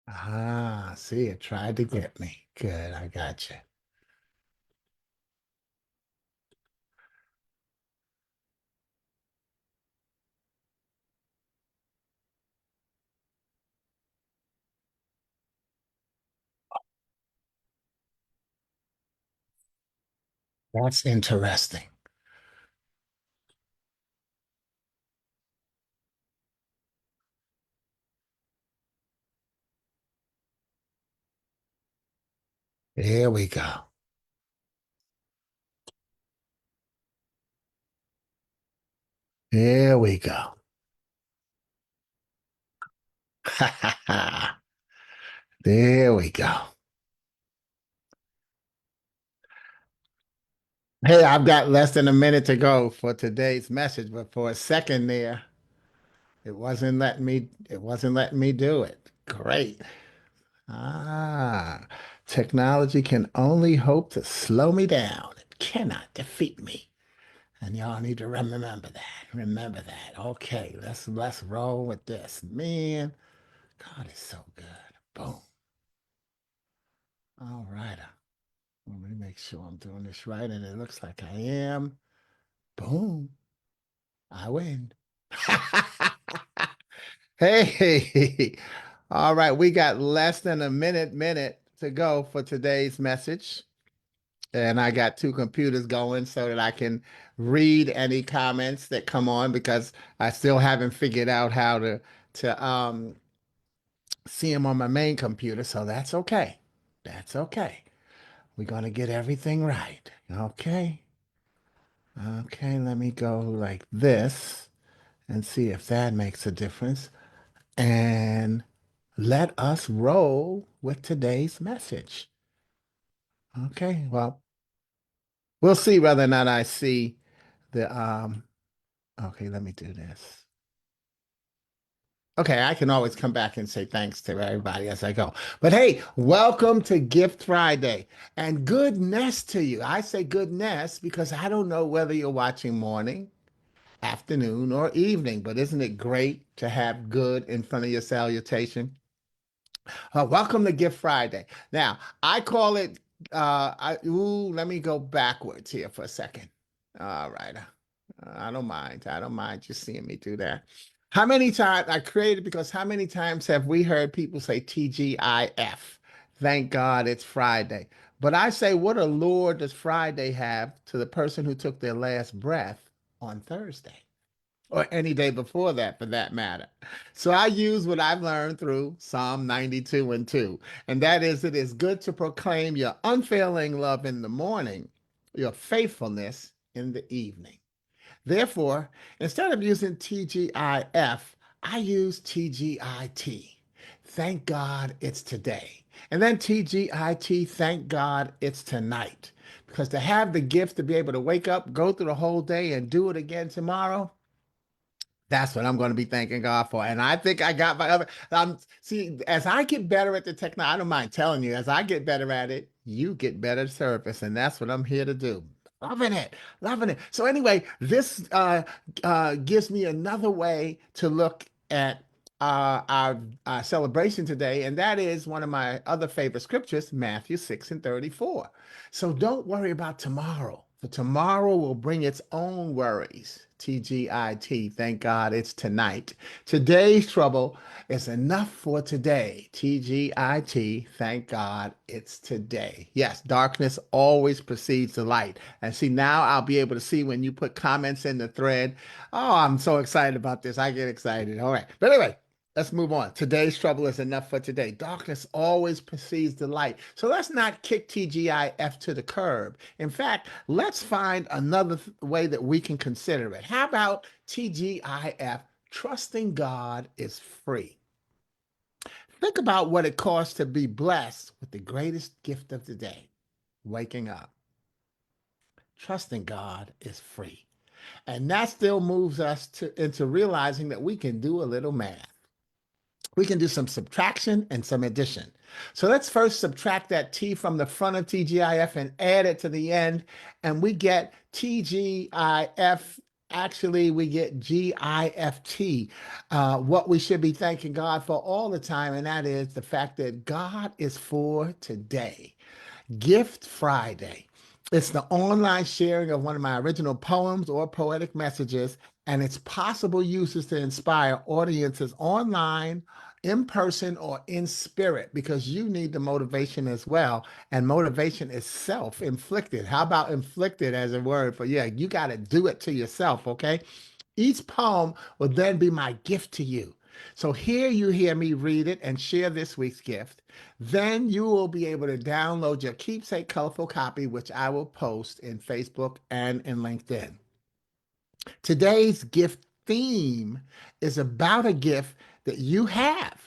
Ah, see, it tried to get me. Good, I got you. That's interesting. Here we go. Here we go. There we go. Hey, I've got less than a minute to go for today's message, but for a second there, it wasn't letting me do it. Great. Ah, technology can only hope to slow me down. It cannot defeat me. And y'all need to remember that. Remember that. Okay, let's roll with this. Man, God is so good. Boom. All right. Let me make sure I'm doing this right, and it looks like I am. Boom. I win. Hey. All right, we got less than a minute to go for today's message. And I got two computers going so that I can read any comments that come on because I still haven't figured out how to see them on my main computer. So that's okay. That's okay. We're gonna get everything right. Okay. Okay, let me go like this and see if that makes a difference. And let us roll with today's message. Okay, well, we'll see whether or not I see the. Okay, let me do this. Okay, I can always come back and say thanks to everybody as I go. But hey, welcome to Gift Friday and goodness to you. I say goodness because I don't know whether you're watching morning, afternoon, or evening, but isn't it great to have good in front of your salutation? Welcome to Gift Friday. Now, I call it, let me go backwards here for a second. All right. I don't mind. I don't mind just seeing me do that. How many times I created because how many times have we heard people say TGIF? Thank God it's Friday. But I say, what a Lord does Friday have to the person who took their last breath on Thursday? Or any day before that for that matter. So I use what I've learned through Psalm 92 and 2, and that is it is good to proclaim your unfailing love in the morning, your faithfulness in the evening. Therefore, instead of using TGIF, I use TGIT. Thank God it's today. And then TGIT, thank God it's tonight. Because to have the gift to be able to wake up, go through the whole day, and do it again tomorrow, that's what I'm going to be thanking God for. And I think I got my other. See, as I get better at the technology, I don't mind telling you, as I get better at it, you get better service. And that's what I'm here to do. Loving it, loving it. So, anyway, this gives me another way to look at our celebration today. And that is one of my other favorite scriptures, Matthew 6 and 34. So don't worry about tomorrow, for tomorrow will bring its own worries. TGIT, thank God it's tonight. Today's trouble is enough for today. TGIT, thank God it's today. Yes, darkness always precedes the light. And see, now I'll be able to see when you put comments in the thread. Oh, I'm so excited about this. I get excited. All right. But anyway, let's move on. Today's trouble is enough for today. Darkness always precedes the light. So let's not kick TGIF to the curb. In fact, let's find another way that we can consider it. How about TGIF? Trusting God is free. Think about what it costs to be blessed with the greatest gift of the day, waking up. Trusting God is free. And that still moves us into realizing that we can do a little math. We can do some subtraction and some addition. So let's first subtract that T from the front of TGIF and add it to the end, and we get TGIF Actually, we get GIFT, what we should be thanking God for all the time, and that is the fact that God is for today. Gift Friday. It's the online sharing of one of my original poems or poetic messages, and its possible uses to inspire audiences online, in person, or in spirit, because you need the motivation as well. And motivation is self inflicted. How about inflicted as a word for, yeah, you got to do it to yourself, okay? Each poem will then be my gift to you. So here you hear me read it and share this week's gift. Then you will be able to download your keepsake colorful copy, which I will post in Facebook and in LinkedIn. Today's gift theme is about a gift that you have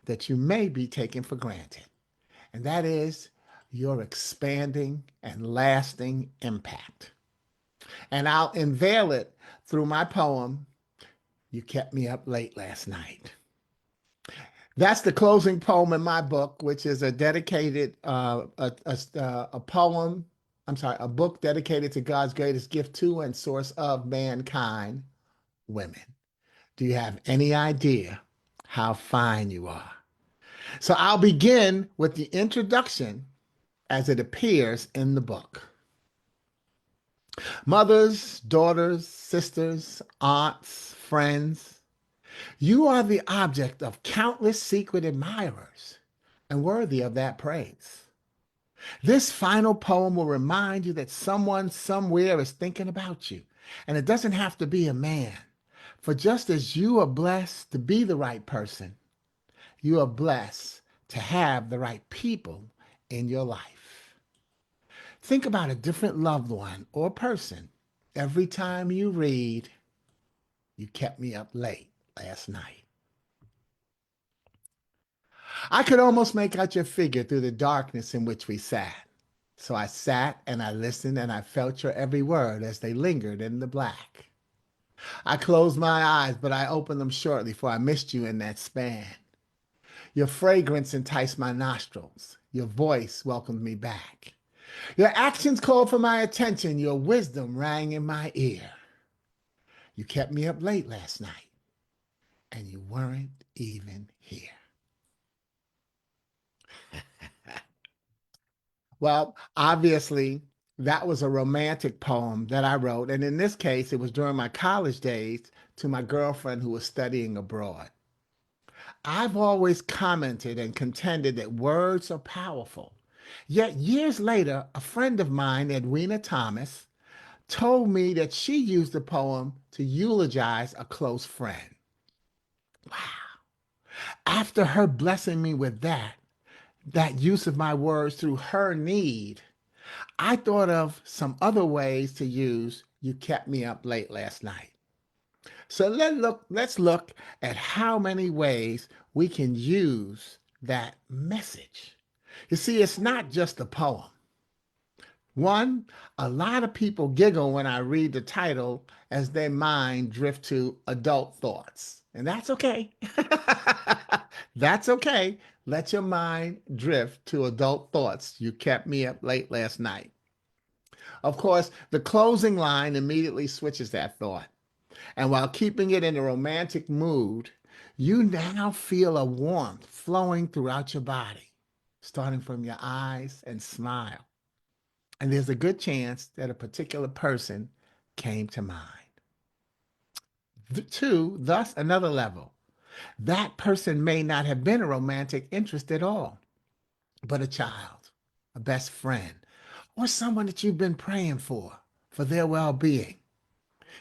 that you may be taking for granted, and that is your expanding and lasting impact. And I'll unveil it through my poem, You Kept Me Up Late Last Night. That's the closing poem in my book, which is a dedicated a poem. I'm sorry, a book dedicated to God's greatest gift to and source of mankind, women. Do you have any idea how fine you are? So I'll begin with the introduction as it appears in the book. Mothers, daughters, sisters, aunts, friends, you are the object of countless secret admirers and worthy of that praise. This final poem will remind you that someone somewhere is thinking about you, and it doesn't have to be a man. For just as you are blessed to be the right person, you are blessed to have the right people in your life. Think about a different loved one or person every time you read, You Kept Me Up Late Last Night. I could almost make out your figure through the darkness in which we sat. So I sat and I listened and I felt your every word as they lingered in the black. I closed my eyes, but I opened them shortly, for I missed you in that span. Your fragrance enticed my nostrils. Your voice welcomed me back. Your actions called for my attention. Your wisdom rang in my ear. You kept me up late last night, and you weren't even here. Well, obviously, that was a romantic poem that I wrote. And in this case, it was during my college days to my girlfriend who was studying abroad. I've always commented and contended that words are powerful. Yet years later, a friend of mine, Edwina Thomas, told me that she used the poem to eulogize a close friend. Wow. After her blessing me with that use of my words through her need, I thought of some other ways to use You Kept Me Up Late Last Night. So let's look at how many ways we can use that message. You see, it's not just a poem. One, a lot of people giggle when I read the title as their mind drift to adult thoughts. And that's okay. That's okay. Let your mind drift to adult thoughts. You kept me up late last night. Of course, the closing line immediately switches that thought. And while keeping it in a romantic mood, you now feel a warmth flowing throughout your body, starting from your eyes and smile. And there's a good chance that a particular person came to mind. Two, thus another level. That person may not have been a romantic interest at all, but a child, a best friend, or someone that you've been praying for their well-being.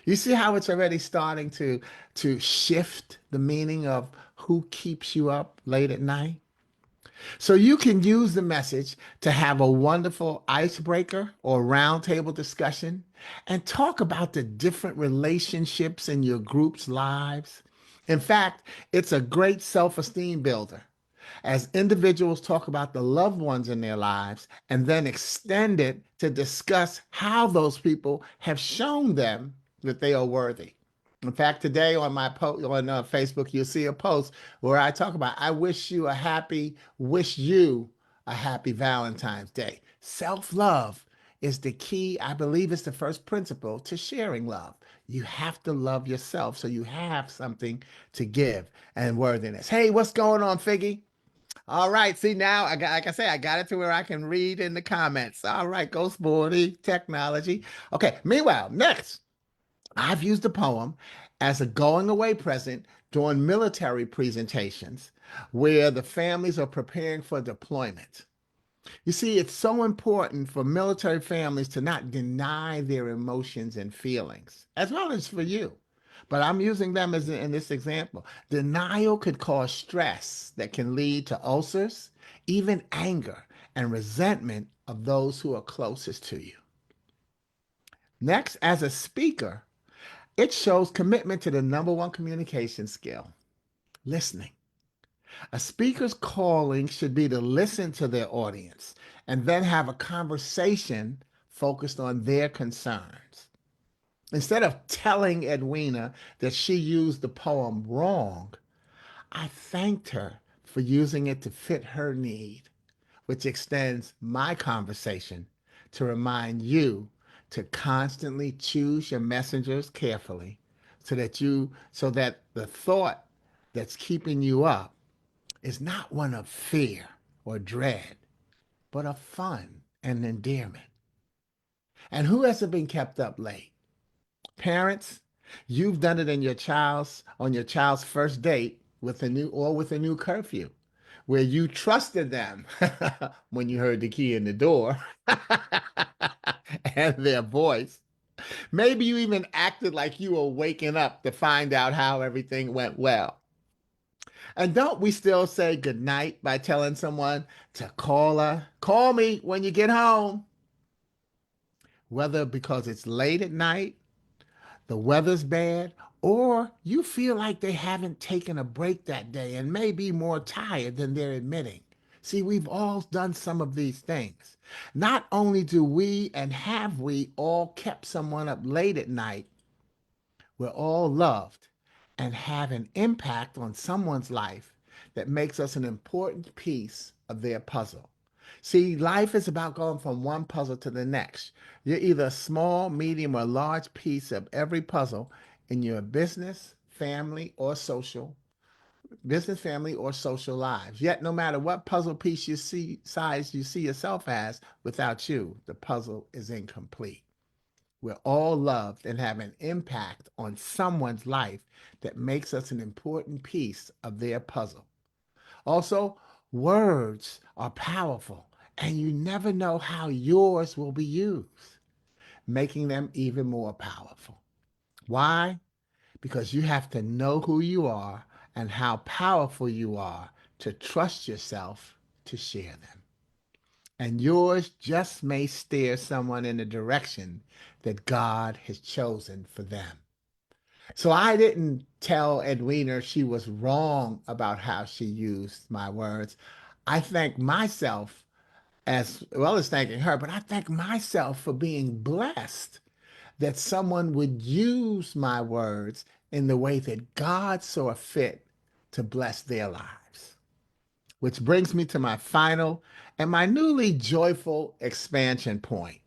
You see how it's already starting to shift the meaning of who keeps you up late at night? So you can use the message to have a wonderful icebreaker or roundtable discussion and talk about the different relationships in your group's lives. In fact, it's a great self-esteem builder as individuals talk about the loved ones in their lives and then extend it to discuss how those people have shown them that they are worthy. In fact, today on my on Facebook, you'll see a post where I talk about wish you a happy Valentine's Day. Self-love is the key. I believe it's the first principle to sharing love. You have to love yourself so you have something to give and worthiness. Hey, what's going on, Figgy? All right. See, now I got, like I say, I got it to where I can read in the comments. All right, go sporty technology. Okay. Meanwhile, next, I've used the poem as a going away present during military presentations where the families are preparing for deployment. You see, it's so important for military families to not deny their emotions and feelings, as well as for you. But I'm using them as in this example. Denial could cause stress that can lead to ulcers, even anger and resentment of those who are closest to you. Next, as a speaker, it shows commitment to the number one communication skill, listening. A speaker's calling should be to listen to their audience and then have a conversation focused on their concerns. Instead of telling Edwina that she used the poem wrong, I thanked her for using it to fit her need, which extends my conversation to remind you to constantly choose your messengers carefully so that the thought that's keeping you up is not one of fear or dread, but of fun and endearment. And who hasn't been kept up late? Parents, you've done it in your child's first date with a new curfew, where you trusted them when you heard the key in the door and their voice. Maybe you even acted like you were waking up to find out how everything went well. And don't we still say goodnight by telling someone to call me when you get home, whether because it's late at night, the weather's bad, or you feel like they haven't taken a break that day and may be more tired than they're admitting. See, we've all done some of these things. Not only do we and have we all kept someone up late at night, we're all loved and have an impact on someone's life that makes us an important piece of their puzzle. See, life is about going from one puzzle to the next. You're either a small, medium, or large piece of every puzzle in your family, or social lives. Yet, no matter what puzzle piece size you see yourself as, without you, the puzzle is incomplete. We're all loved and have an impact on someone's life that makes us an important piece of their puzzle. Also, words are powerful, and you never know how yours will be used, making them even more powerful. Why? Because you have to know who you are and how powerful you are to trust yourself to share them. And yours just may steer someone in the direction that God has chosen for them. So I didn't tell Edwina she was wrong about how she used my words. I thank myself as well as thanking her, but I thank myself for being blessed that someone would use my words in the way that God saw fit to bless their lives. Which brings me to my final and my newly joyful expansion point.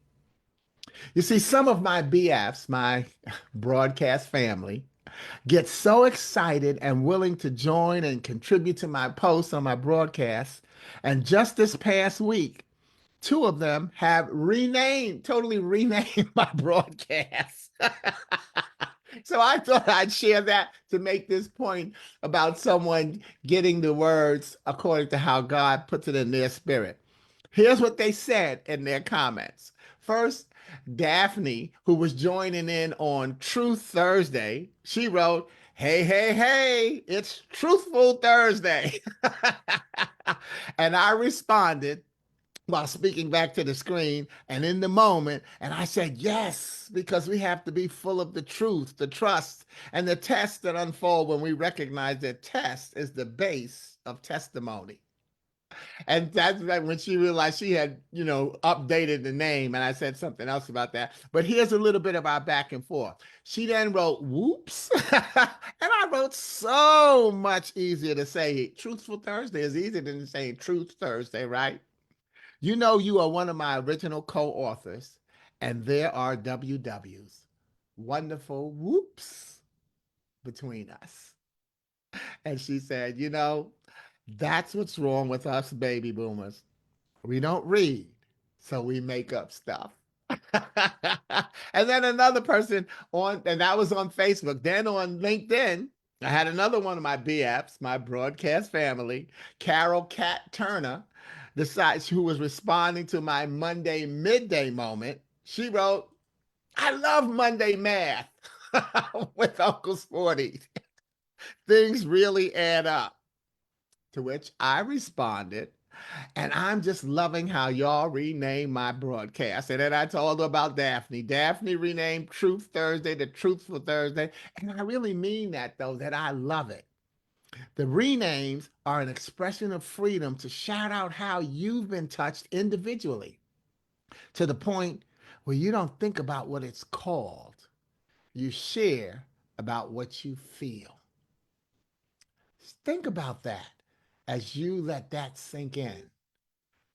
You see, some of my BFs, my broadcast family, get so excited and willing to join and contribute to my posts on my broadcasts. And just this past week, two of them have totally renamed my broadcast. So I thought I'd share that to make this point about someone getting the words according to how God puts it in their spirit. Here's what they said in their comments. First, Daphne, who was joining in on Truth Thursday, she wrote, "Hey, hey, hey, it's Truthful Thursday." And I responded while speaking back to the screen and in the moment. And I said, yes, because we have to be full of the truth, the trust, and the tests that unfold when we recognize that test is the base of testimony. And that's right when she realized she had, updated the name. And I said something else about that. But here's a little bit of our back and forth. She then wrote, whoops. And I wrote, so much easier to say. Truthful Thursday is easier than saying Truth Thursday, right? You are one of my original co authors, and there are WWs. wonderful whoops between us. And she said, that's what's wrong with us baby boomers. We don't read, so we make up stuff. And then another person and that was on Facebook. Then on LinkedIn, I had another one of my BFs, my broadcast family, Carol Cat Turner, decides who was responding to my Monday midday moment. She wrote, I love Monday math with Uncle Sporty. Things really add up. To which I responded, and I'm just loving how y'all rename my broadcast. And then I told her about Daphne. Daphne renamed Truth Thursday to Truthful Thursday. And I really mean that, though, that I love it. The renames are an expression of freedom to shout out how you've been touched individually to the point where you don't think about what it's called. You share about what you feel. Think about that as you let that sink in.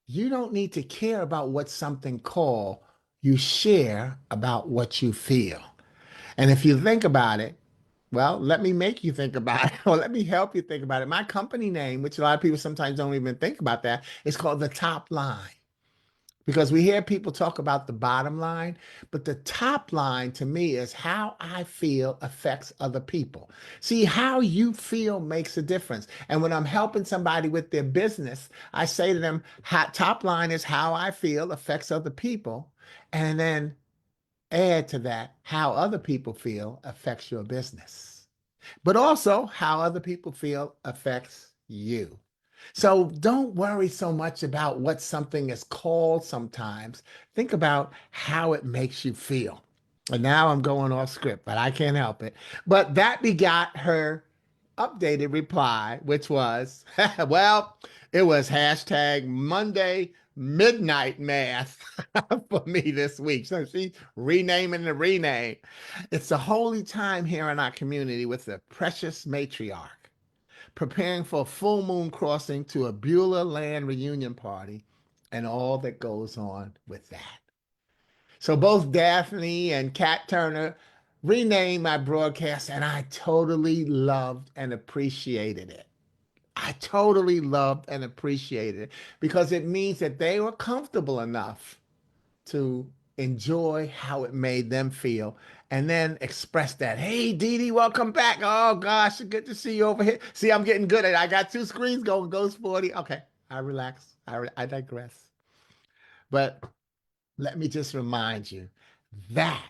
You don't need to care about what something called. You share about what you feel. And if you think about it, well, let me make you think about it, or let me help you think about it. My company name, which a lot of people sometimes don't even think about that, is called The Top Line. Because we hear people talk about the bottom line, but the top line to me is how I feel affects other people. See, how you feel makes a difference. And when I'm helping somebody with their business, I say to them, top line is how I feel affects other people. And then add to that, how other people feel affects your business, but also how other people feel affects you. So don't worry so much about what something is called sometimes. Think about how it makes you feel. And now I'm going off script, but I can't help it. But that begot her updated reply, which was, well, it was hashtag Monday midnight math for me this week. So she's renaming the rename. It's a holy time here in our community with the precious matriarch preparing for a full moon crossing to a Beulah land reunion party and all that goes on with that. So both Daphne and Kat Turner renamed my broadcast, and I totally loved and appreciated it. I totally loved and appreciated it because it means that they were comfortable enough to enjoy how it made them feel and then express that. Hey, Dee Dee, welcome back. Oh, gosh, good to see you over here. See, I'm getting good at it. I got two screens going, Ghost 40. Okay, I relax. I digress. But let me just remind you that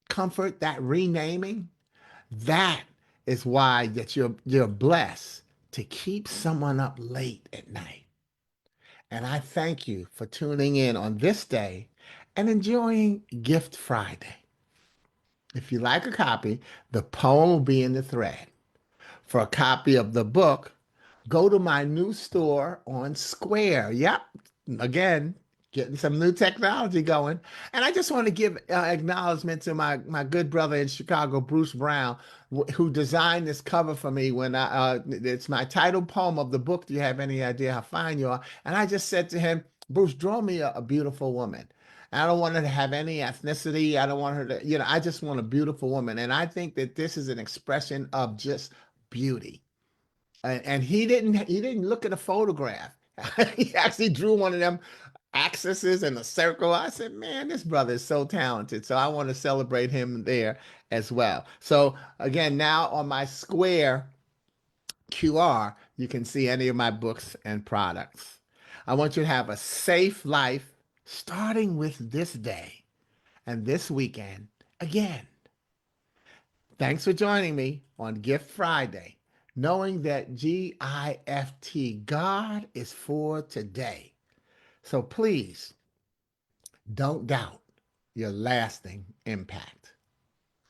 comfort, that renaming, that is why that you're blessed to keep someone up late at night. And I thank you for tuning in on this day and enjoying Gift Friday. If you like a copy, the poem will be in the thread. For a copy of the book, go to my new store on Square. Yep. Again, getting some new technology going. And I just want to give acknowledgement to my good brother in Chicago, Bruce Brown, who designed this cover for me when it's my title poem of the book. Do you have any idea how fine you are? And I just said to him, Bruce, draw me a beautiful woman. I don't want her to have any ethnicity. I don't want her to, I just want a beautiful woman. And I think that this is an expression of just beauty. And he didn't look at a photograph. He actually drew one of them axes and a circle. I said, man, this brother is so talented. So I want to celebrate him there as well. So again, now on my Square QR, you can see any of my books and products. I want you to have a safe life starting with this day and this weekend again. Thanks for joining me on Gift Friday, knowing that GIFT, God is for today. So please don't doubt your lasting impact.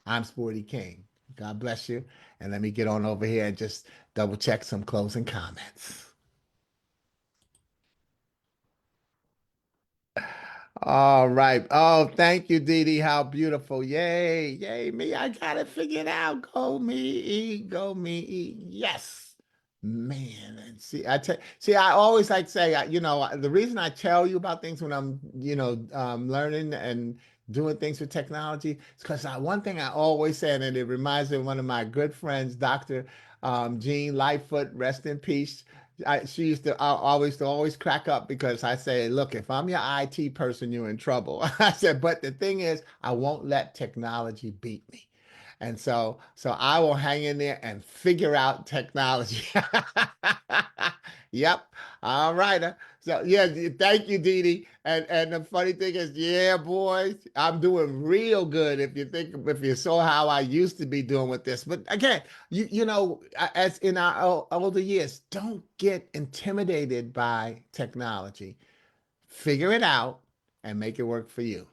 I'm Sporty King. God bless you. And let me get on over here and just double check some closing comments. All right. Oh, thank you, Dee Dee. How beautiful. Yay. Yay, me. I got it figured out. Go me, go me. Yes. Man, and see, I always like to say, the reason I tell you about things when I'm, learning and doing things with technology. It's because one thing I always say, and it reminds me of one of my good friends, Dr. Jean Lightfoot, rest in peace. She used to always crack up because I say, look, if I'm your IT person, you're in trouble. I said, but the thing is, I won't let technology beat me. And so I will hang in there and figure out technology. Yep. All right. So yeah, thank you, Dee Dee. And the funny thing is, yeah, boys, I'm doing real good if you saw how I used to be doing with this. But again, as in our older years, don't get intimidated by technology. Figure it out and make it work for you.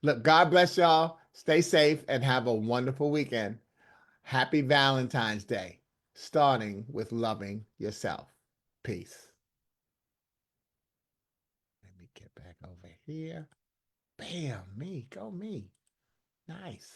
Look, God bless y'all. Stay safe and have a wonderful weekend. Happy Valentine's Day, starting with loving yourself. Peace. Let me get back over here. Bam, me, go me. Nice.